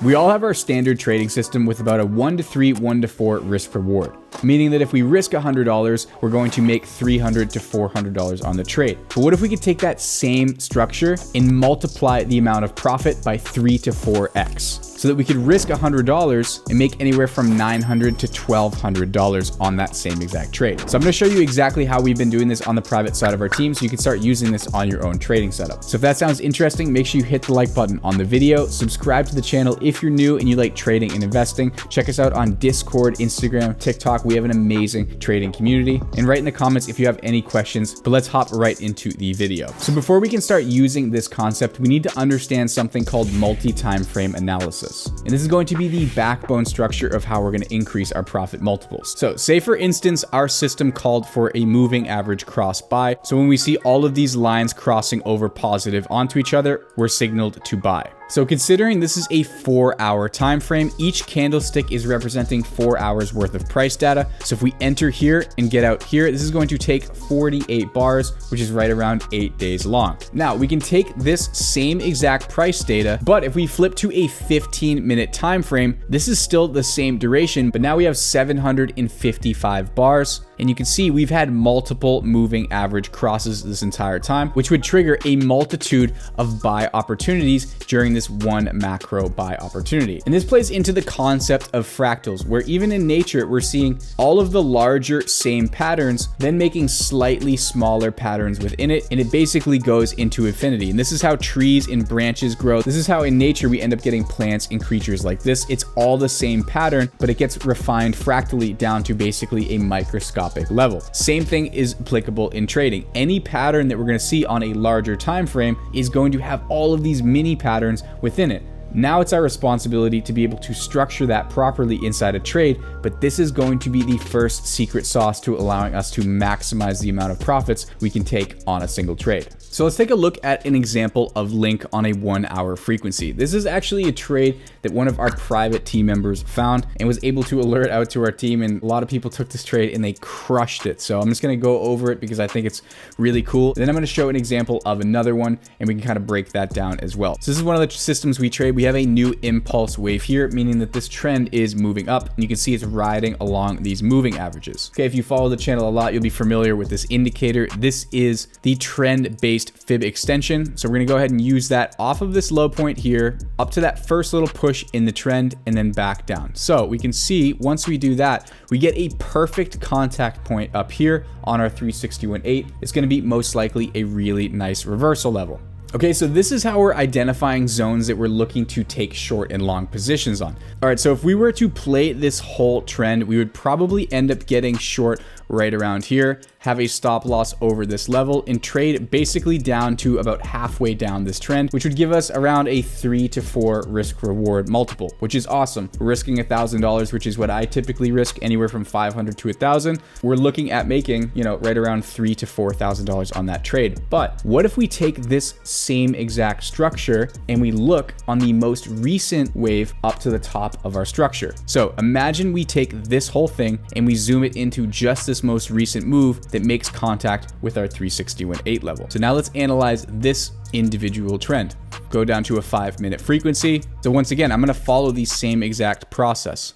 We all have our standard trading system with about a 1 to 3, 1 to 4 risk reward, meaning that if we risk $100, we're going to make $300 to $400 on the trade. But what if we could take that same structure and multiply the amount of profit by 3 to 4x? So that we could risk $100 and make anywhere from $900 to $1,200 on that same exact trade. So I'm gonna show you exactly how we've been doing this on the private side of our team so you can start using this on your own trading setup. So if that sounds interesting, make sure you hit the like button on the video, subscribe to the channel if you're new and you like trading and investing. Check us out on Discord, Instagram, TikTok. We have an amazing trading community. And write in the comments if you have any questions, but let's hop right into the video. So before we can start using this concept, we need to understand something called multi-time frame analysis. And this is going to be the backbone structure of how we're going to increase our profit multiples. So say for instance, our system called for a moving average cross buy. So when we see all of these lines crossing over positive onto each other, we're signaled to buy. So considering this is a 4-hour time frame, each candlestick is representing 4 hours worth of price data. So if we enter here and get out here, this is going to take 48 bars, which is right around 8 days long. Now we can take this same exact price data, but if we flip to a 15-minute time frame, this is still the same duration, but now we have 755 bars. And you can see we've had multiple moving average crosses this entire time, which would trigger a multitude of buy opportunities during this one macro buy opportunity. And this plays into the concept of fractals, where even in nature, we're seeing all of the larger same patterns, then making slightly smaller patterns within it. And it basically goes into infinity. And this is how trees and branches grow. This is how in nature, we end up getting plants and creatures like this. It's all the same pattern, but it gets refined fractally down to basically a microscopic level. Same thing is applicable in trading. Any pattern that we're going to see on a larger time frame is going to have all of these mini patterns within it. Now it's our responsibility to be able to structure that properly inside a trade, but this is going to be the first secret sauce to allowing us to maximize the amount of profits we can take on a single trade. So let's take a look at an example of Link on a 1-hour frequency. This is actually a trade that one of our private team members found and was able to alert out to our team, and a lot of people took this trade and they crushed it. So I'm just going to go over it because I think it's really cool. Then I'm going to show an example of another one and we can kind of break that down as well. So this is one of the systems we trade. We have a new impulse wave here, meaning that this trend is moving up and you can see it's riding along these moving averages. Okay, if you follow the channel a lot, you'll be familiar with this indicator. This is the trend-based fib extension. So we're going to go ahead and use that off of this low point here up to that first little push in the trend and then back down. So we can see once we do that, we get a perfect contact point up here on our 361.8. It's going to be most likely a really nice reversal level. Okay, so this is how we're identifying zones that we're looking to take short and long positions on. All right, so if we were to play this whole trend, we would probably end up getting short right around here, have a stop loss over this level, and trade basically down to about halfway down this trend, which would give us around a 3 to 4 risk reward multiple, which is awesome. We're risking $1,000, which is what I typically risk, anywhere from $500 to $1,000. We're looking at making, right around $3,000 to $4,000 on that trade. But what if we take this same exact structure and we look on the most recent wave up to the top of our structure? So imagine we take this whole thing and we zoom it into just this most recent move that makes contact with our 361.8 level. So now let's analyze this individual trend. Go down to a 5-minute frequency. So once again, I'm going to follow the same exact process.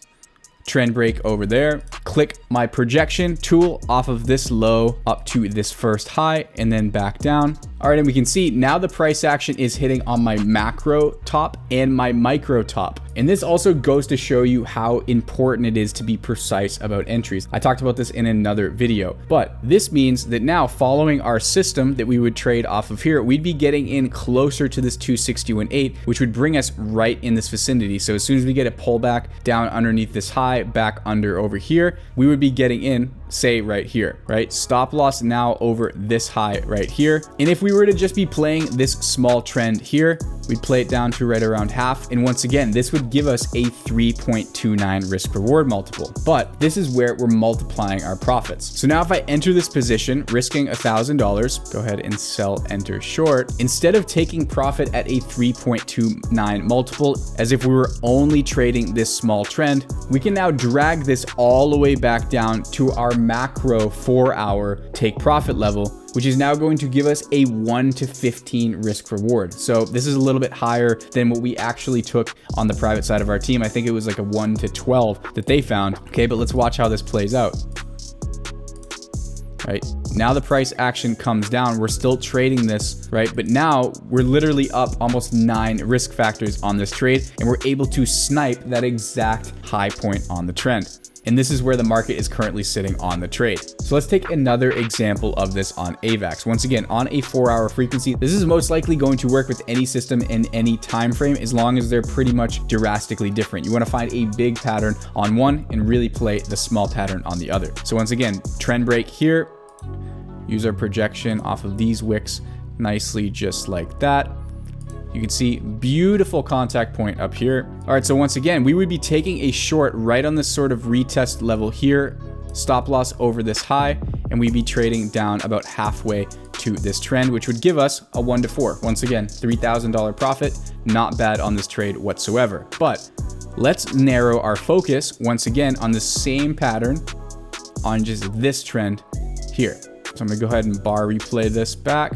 Trend break over there, click my projection tool off of this low up to this first high and then back down. All right, and we can see now the price action is hitting on my macro top and my micro top. And this also goes to show you how important it is to be precise about entries. I talked about this in another video, but this means that now following our system that we would trade off of here, we'd be getting in closer to this 261.8, which would bring us right in this vicinity. So as soon as we get a pullback down underneath this high, back under over here, we would be getting in, say right here, right? Stop loss now over this high right here. And if we were to just be playing this small trend here, we'd play it down to right around half. And once again, this would give us a 3.29 risk reward multiple. But this is where we're multiplying our profits. So now if I enter this position, risking $1,000, go ahead and sell, enter short. Instead of taking profit at a 3.29 multiple, as if we were only trading this small trend, we can now drag this all the way back down to our macro 4-hour take profit level, which is now going to give us a 1 to 15 risk reward. So this is a little bit higher than what we actually took on the private side of our team. I think it was like a 1 to 12 that they found. Okay, but let's watch how this plays out. Right now the price action comes down. We're still trading this, right? But now we're literally up almost 9 risk factors on this trade, and we're able to snipe that exact high point on the trend. And this is where the market is currently sitting on the trade. So let's take another example of this on AVAX. Once again, on a 4-hour frequency, this is most likely going to work with any system in any time frame, as long as they're pretty much drastically different. You want to find a big pattern on one and really play the small pattern on the other. So once again, trend break here, use our projection off of these wicks nicely, just like that. You can see beautiful contact point up here. All right, so once again, we would be taking a short right on this sort of retest level here, stop loss over this high, and we'd be trading down about halfway to this trend, which would give us a 1 to 4. Once again, $3,000 profit, not bad on this trade whatsoever. But let's narrow our focus once again on the same pattern on just this trend here. So I'm gonna go ahead and bar replay this back.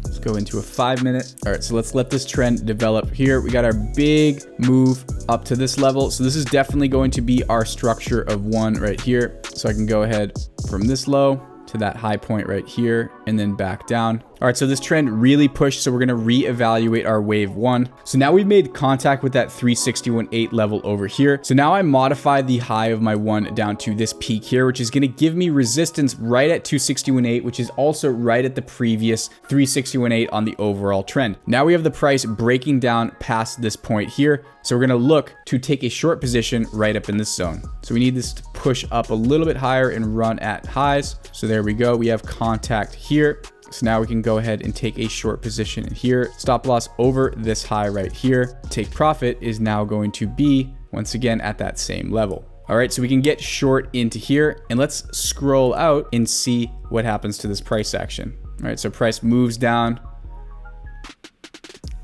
Let's go into a 5-minute. All right, so let's let this trend develop here. We got our big move up to this level. So this is definitely going to be our structure of 1 right here. So I can go ahead from this low to that high point right here and then back down. All right, so this trend really pushed, so we're gonna reevaluate our wave 1. So now we've made contact with that 361.8 level over here. So now I modify the high of my 1 down to this peak here, which is gonna give me resistance right at 261.8, which is also right at the previous 361.8 on the overall trend. Now we have the price breaking down past this point here. So we're gonna look to take a short position right up in this zone. So we need this to push up a little bit higher and run at highs. So there we go, we have contact here. So now we can go ahead and take a short position in here. Stop loss over this high right here. Take profit is now going to be, once again, at that same level. All right, so we can get short into here, and let's scroll out and see what happens to this price action. All right, so price moves down,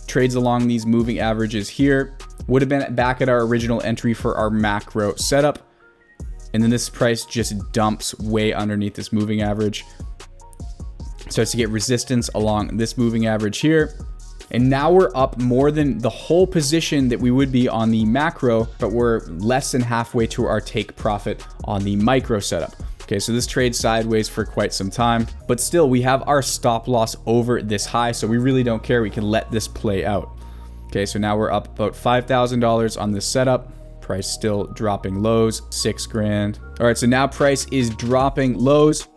trades along these moving averages here. Would have been back at our original entry for our macro setup. And then this price just dumps way underneath this moving average. Starts to get resistance along this moving average here. And now we're up more than the whole position that we would be on the macro, but we're less than halfway to our take profit on the micro setup. Okay, so this trade sideways for quite some time, but still we have our stop loss over this high, so we really don't care. We can let this play out. Okay, so now we're up about $5,000 on this setup. Price still dropping lows, $6,000. All right, so now price is dropping lows.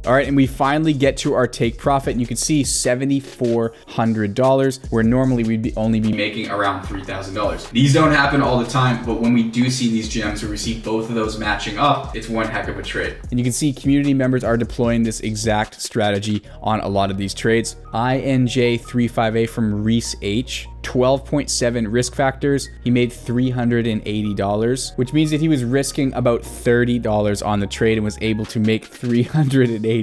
All right, and we finally get to our take profit, and you can see $7,400, where normally we'd only be making around $3,000. These don't happen all the time, but when we do see these gems where we see both of those matching up, it's one heck of a trade. And you can see community members are deploying this exact strategy on a lot of these trades. INJ35A from Reese H, 12.7 risk factors. He made $380, which means that he was risking about $30 on the trade and was able to make $380.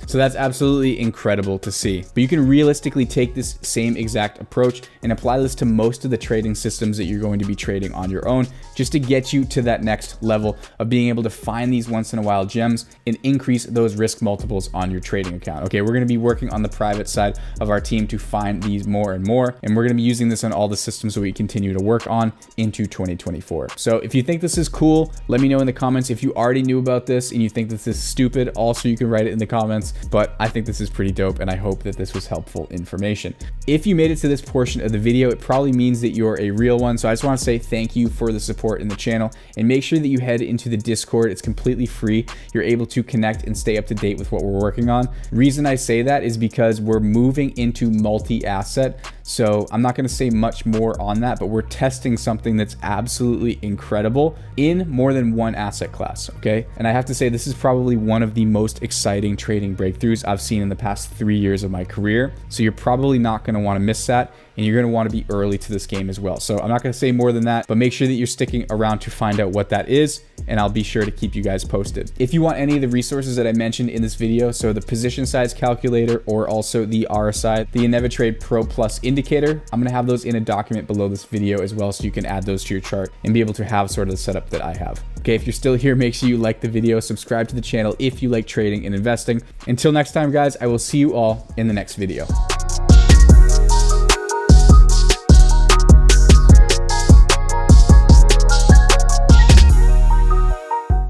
So that's absolutely incredible to see. But you can realistically take this same exact approach and apply this to most of the trading systems that you're going to be trading on your own, just to get you to that next level of being able to find these once in a while gems and increase those risk multiples on your trading account. Okay, we're going to be working on the private side of our team to find these more and more, and we're going to be using this on all the systems that we continue to work on into 2024. So if you think this is cool, let me know in the comments. If you already knew about this and you think this is stupid, also you can write it in the comments, but I think this is pretty dope, and I hope that this was helpful information. If you made it to this portion of the video, it probably means that you're a real one. So I just want to say thank you for the support in the channel, and make sure that you head into the Discord. It's completely free. You're able to connect and stay up to date with what we're working on. Reason I say that is because we're moving into multi-asset. So I'm not going to say much more on that, but we're testing something that's absolutely incredible in more than one asset class. Okay. And I have to say, this is probably one of the most exciting trading breakthroughs I've seen in the past 3 years of my career. So you're probably not going to want to miss that, and you're going to want to be early to this game as well. So I'm not going to say more than that, but make sure that you're sticking around to find out what that is, and I'll be sure to keep you guys posted. If you want any of the resources that I mentioned in this video, so the position size calculator or also the RSI, the InnovaTrade Pro Plus Indicator, indicator, I'm gonna have those in a document below this video as well, so you can add those to your chart and be able to have sort of the setup that I have. Okay, if you're still here, make sure you like the video, subscribe to the channel if you like trading and investing. Until next time, guys, I will see you all in the next video.